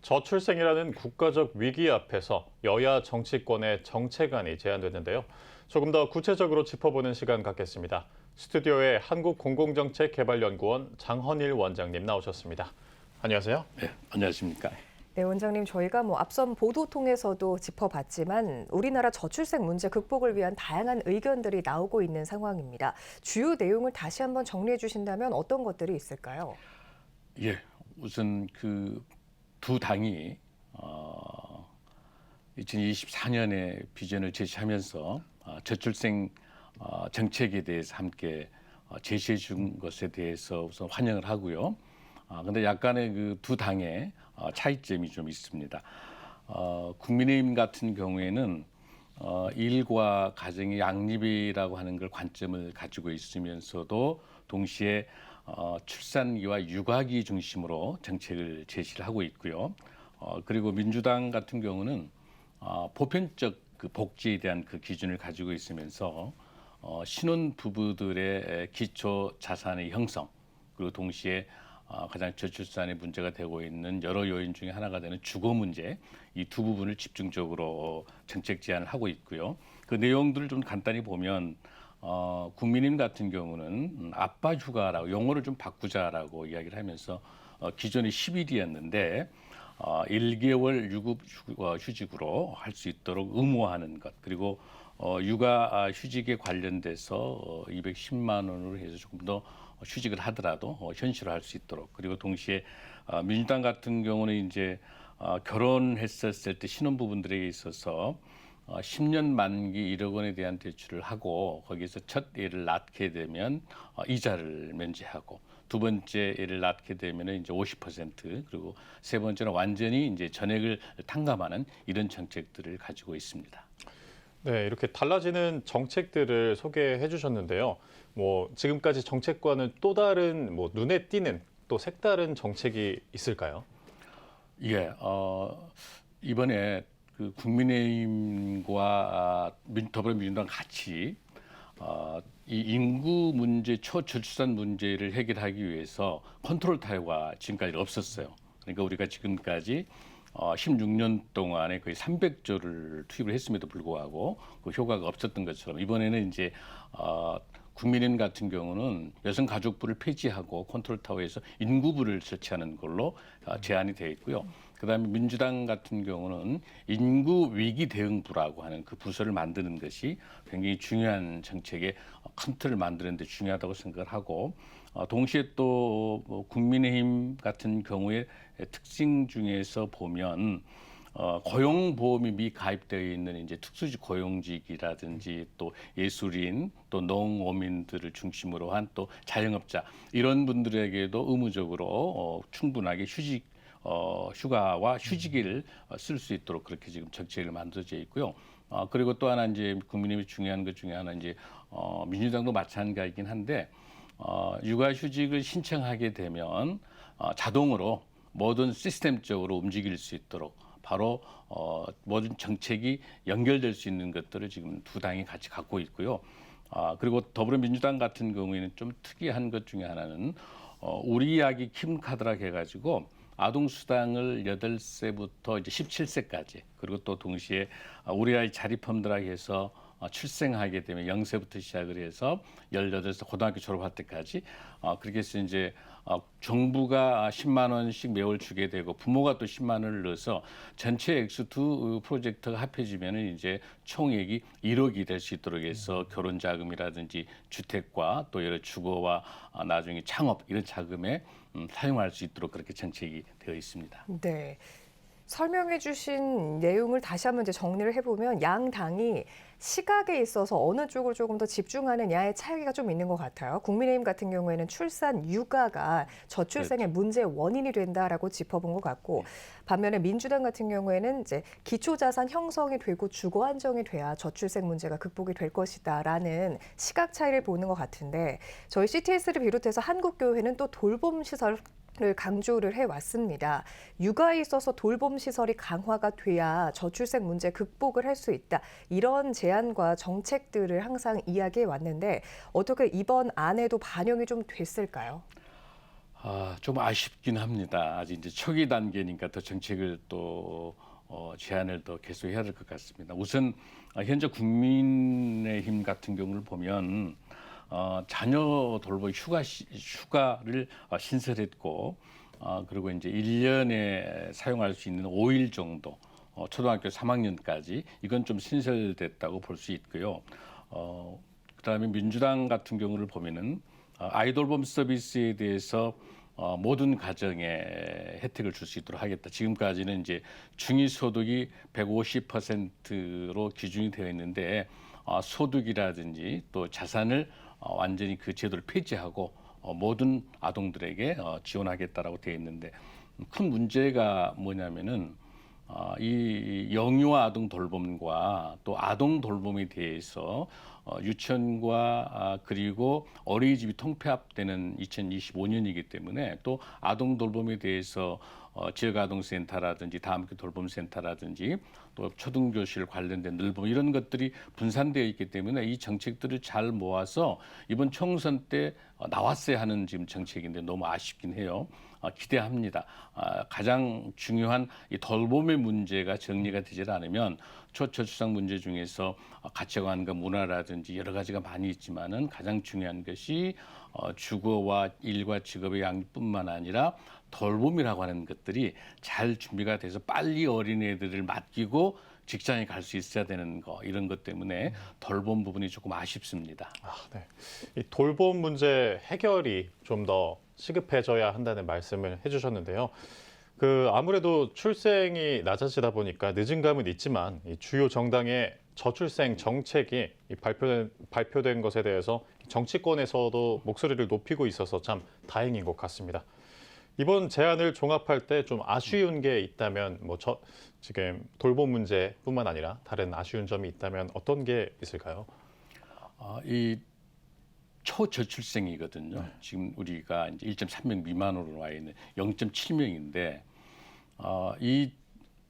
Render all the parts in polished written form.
저출생이라는 국가적 위기 앞에서 여야 정치권의 정책안이 제안됐는데요. 조금 더 구체적으로 짚어보는 시간 갖겠습니다. 스튜디오에 한국공공정책개발연구원 장헌일 원장님 나오셨습니다. 안녕하세요. 네, 안녕하십니까. 네, 원장님, 저희가 앞선 보도 통해서도 짚어봤지만 우리나라 저출생 문제 극복을 위한 다양한 의견들이 나오고 있는 상황입니다. 주요 내용을 다시 한번 정리해 주신다면 어떤 것들이 있을까요? 예, 우선 그 두 당이 2024년에 비전을 제시하면서 저출생 정책에 대해서 함께 제시해 준 것에 대해서 우선 환영을 하고요. 근데 약간의 그 두 당의 차이점이 좀 있습니다. 국민의힘 같은 경우에는 일과 가정의 양립이라고 하는 걸 관점을 가지고 있으면서도 동시에 출산기와 육아기 중심으로 정책을 제시를 하고 있고요. 그리고 민주당 같은 경우는 보편적 그 복지에 대한 그 기준을 가지고 있으면서 신혼 부부들의 기초 자산의 형성, 그리고 동시에 가장 저출산의 문제가 되고 있는 여러 요인 중에 하나가 되는 주거 문제, 이 두 부분을 집중적으로 정책 제안을 하고 있고요. 그 내용들을 좀 간단히 보면 국민의힘 같은 경우는 아빠 휴가라고 용어를 좀 바꾸자라고 이야기를 하면서 기존이 10일이었는데 1개월 유급 휴직으로 할 수 있도록 의무화하는 것, 그리고 육아 휴직에 관련돼서 210만 원으로 해서 조금 더 휴직을 하더라도 현실화할 수 있도록, 그리고 동시에 민주당 같은 경우는 이제 결혼했었을 때 신혼부부들에게 있어서 10년 만기 1억 원에 대한 대출을 하고 거기에서 첫 애를 낳게 되면 이자를 면제하고, 두 번째 애를 낳게 되면 이제 50%, 그리고 세 번째는 완전히 이제 전액을 탕감하는 이런 정책들을 가지고 있습니다. 네, 이렇게 달라지는 정책들을 소개해 주셨는데요. 지금까지 정책과는 또 다른 눈에 띄는 또 색다른 정책이 있을까요? 예, 이번에 그 국민의힘과 더불어민주당 같이 이 인구 문제, 초저출산 문제를 해결하기 위해서 컨트롤 타워가 지금까지 없었어요. 그러니까 우리가 지금까지 16년 동안에 거의 300조를 투입을 했음에도 불구하고 그 효과가 없었던 것처럼, 이번에는 이제 국민의힘 같은 경우는 여성가족부를 폐지하고 컨트롤 타워에서 인구부를 설치하는 걸로 제안이 되어 있고요. 그다음에 민주당 같은 경우는 인구 위기 대응부라고 하는 그 부서를 만드는 것이 굉장히 중요한 정책의 큰 틀을 만드는 데 중요하다고 생각을 하고, 동시에 또 국민의힘 같은 경우에 특징 중에서 보면 고용보험이 미가입되어 있는 이제 특수직 고용직이라든지 또 예술인, 또 농어민들을 중심으로 한 또 자영업자, 이런 분들에게도 의무적으로 충분하게 휴가와 휴직일을 쓸 수 있도록 그렇게 지금 정책을 만들어져 있고요. 그리고 또 하나 이제 국민의힘이 중요한 것 중에 하나, 이제 민주당도 마찬가지이긴 한데 육아휴직을 신청하게 되면 자동으로 모든 시스템적으로 움직일 수 있도록 바로 모든 정책이 연결될 수 있는 것들을 지금 두 당이 같이 갖고 있고요. 그리고 더불어민주당 같은 경우에는 좀 특이한 것 중에 하나는 우리 아기 킴카드라 해가지고 아동수당을 8세부터 이제 17세까지, 그리고 또 동시에 우리 아이 자립홈들하고 해서 출생하게 되면 0세부터 시작을 해서 18세 고등학교 졸업할 때까지 그렇게 해서 이제 정부가 10만 원씩 매월 주게 되고 부모가 또 10만 원을 넣어서 전체 액수 두 프로젝트가 합해지면 이제 총액이 1억이 될 수 있도록 해서 결혼 자금이라든지 주택과 또 여러 주거와 나중에 창업 이런 자금에 사용할 수 있도록 그렇게 정책이 되어 있습니다. 네. 설명해 주신 내용을 다시 한번 이제 정리를 해보면 양 당이 시각에 있어서 어느 쪽을 조금 더 집중하느냐의 차이가 좀 있는 것 같아요. 국민의힘 같은 경우에는 출산 육아가 저출생의 문제의 원인이 된다라고 짚어본 것 같고, 반면에 민주당 같은 경우에는 이제 기초자산 형성이 되고 주거 안정이 돼야 저출생 문제가 극복이 될 것이다라는 시각 차이를 보는 것 같은데, 저희 CTS를 비롯해서 한국교회는 또 돌봄 시설 를 강조를 해왔습니다. 육아에 있어서 돌봄 시설이 강화가 돼야 저출생 문제 극복을 할 수 있다. 이런 제안과 정책들을 항상 이야기해 왔는데 어떻게 이번 안에도 반영이 좀 됐을까요? 좀 아쉽긴 합니다. 아직 이제 초기 단계니까 더 정책을 또 제안을 더 계속해야 될 것 같습니다. 우선 현재 국민의힘 같은 경우를 보면 자녀 돌보 휴가를 신설했고 그리고 이제 1년에 사용할 수 있는 5일 정도 초등학교 3학년까지 이건 좀 신설됐다고 볼 수 있고요. 그다음에 민주당 같은 경우를 보면은 아이돌봄 서비스에 대해서 모든 가정에 혜택을 줄 수 있도록 하겠다. 지금까지는 이제 중위소득이 150%로 기준이 되어 있는데 소득이라든지 또 자산을 완전히 그 제도를 폐지하고 모든 아동들에게 지원하겠다라고 되어 있는데 큰 문제가 뭐냐면은 이 영유아 아동 돌봄과 또 아동 돌봄에 대해서 유치원과 그리고 어린이집이 통폐합되는 2025년이기 때문에 또 아동 돌봄에 대해서 지역아동센터라든지 다음교 돌봄센터라든지 또 초등교실 관련된 늘봄 이런 것들이 분산되어 있기 때문에 이 정책들을 잘 모아서 이번 총선 때 나왔어야 하는 지금 정책인데 너무 아쉽긴 해요. 기대합니다. 가장 중요한 이 돌봄의 문제가 정리가 되질 않으면 초저출산 문제 중에서 가치관과 문화라든지 여러 가지가 많이 있지만은 가장 중요한 것이 주거와 일과 직업의 양뿐만 아니라 돌봄이라고 하는 것들이 잘 준비가 돼서 빨리 어린애들을 맡기고 직장에 갈 수 있어야 되는 거 이런 것 때문에 돌봄 부분이 조금 아쉽습니다. 네. 이 돌봄 문제 해결이 좀 더 시급해져야 한다는 말씀을 해주셨는데요. 아무래도 출생이 낮아지다 보니까 늦은 감은 있지만 이 주요 정당의 저출생 정책이 발표된 것에 대해서 정치권에서도 목소리를 높이고 있어서 참 다행인 것 같습니다. 이번 제안을 종합할 때 좀 아쉬운 게 있다면 지금 돌봄 문제뿐만 아니라 다른 아쉬운 점이 있다면 어떤 게 있을까요? 이 초저출생이거든요. 지금 우리가 이제 1.3명 미만으로 와 있는 0.7명인데 이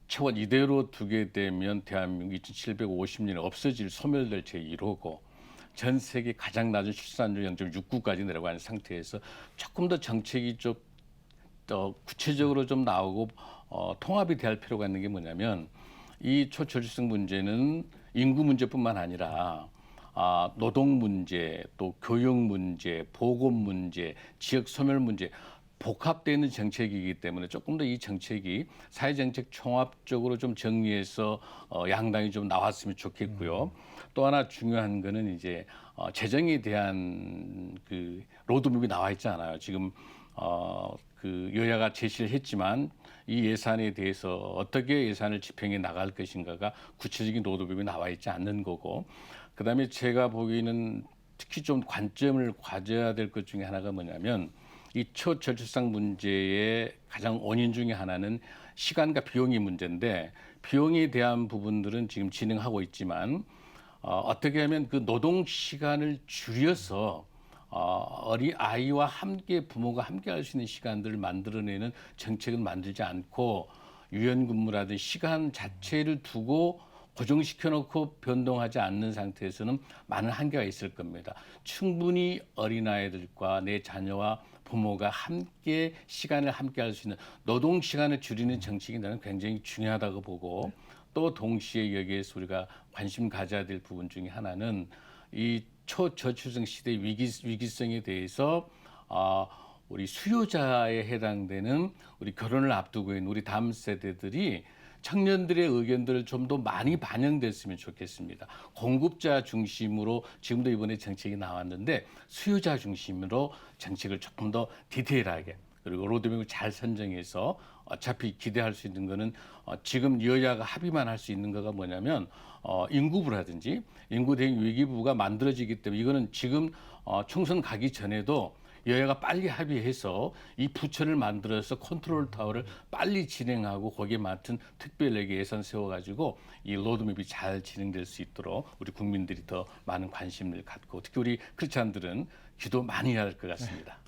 채원 이대로 두게 되면 대한민국 2750년에 없어질 소멸될 제1호고 전 세계 가장 낮은 출산율 0.69까지 내려가는 상태에서 조금 더 정책이 좀 더 구체적으로 좀 나오고 통합이 될 필요가 있는 게 뭐냐면 이 초저출생 문제는 인구 문제뿐만 아니라 노동 문제, 또 교육 문제, 보건 문제, 지역 소멸 문제 복합되는 정책이기 때문에 조금 더 이 정책이 사회정책 종합적으로 좀 정리해서 양당이 좀 나왔으면 좋겠고요. 또 하나 중요한 거는 이제 재정에 대한 그 로드맵이 나와 있지 않아요. 지금 여야가 제시를 했지만 이 예산에 대해서 어떻게 예산을 집행해 나갈 것인가가 구체적인 로드맵이 나와 있지 않는 거고 그다음에 제가 보기에는 특히 좀 관점을 가져야 될 것 중에 하나가 뭐냐면 이 초저출산 문제의 가장 원인 중에 하나는 시간과 비용의 문제인데 비용에 대한 부분들은 지금 진행하고 있지만 어떻게 하면 그 노동 시간을 줄여서 어린 아이와 함께 부모가 함께 할 수 있는 시간들을 만들어내는 정책은 만들지 않고 유연근무라든지 시간 자체를 두고 고정시켜놓고 변동하지 않는 상태에서는 많은 한계가 있을 겁니다. 충분히 어린아이들과 내 자녀와 부모가 함께 시간을 함께 할 수 있는 노동 시간을 줄이는 정책이 나는 굉장히 중요하다고 보고 또 동시에 여기에서 우리가 관심 가져야 될 부분 중에 하나는 이 초저출생 시대 위기성에 대해서 우리 수요자에 해당되는 우리 결혼을 앞두고 있는 우리 다음 세대들이 청년들의 의견들을 좀 더 많이 반영됐으면 좋겠습니다. 공급자 중심으로 지금도 이번에 정책이 나왔는데 수요자 중심으로 정책을 조금 더 디테일하게 그리고 로드맵을 잘 선정해서 어차피 기대할 수 있는 거는 지금 여야가 합의만 할 수 있는 거가 뭐냐면 인구부라든지 인구 대응 위기부가 만들어지기 때문에 이거는 지금 총선 가기 전에도 여야가 빨리 합의해서 이 부처를 만들어서 컨트롤 타워를 빨리 진행하고 거기에 맞춘 특별하게 예산 세워가지고 이 로드맵이 잘 진행될 수 있도록 우리 국민들이 더 많은 관심을 갖고 특히 우리 크리스찬들은 기도 많이 해야 할 것 같습니다.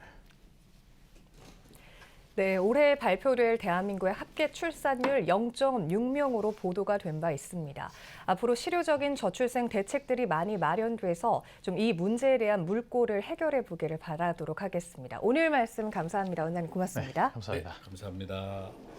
네, 올해 발표될 대한민국의 합계 출산율 0.6명으로 보도가 된 바 있습니다. 앞으로 실효적인 저출생 대책들이 많이 마련돼서 좀 이 문제에 대한 물꼬를 해결해 보기를 바라도록 하겠습니다. 오늘 말씀 감사합니다. 원장님 고맙습니다. 감사합니다. 감사합니다.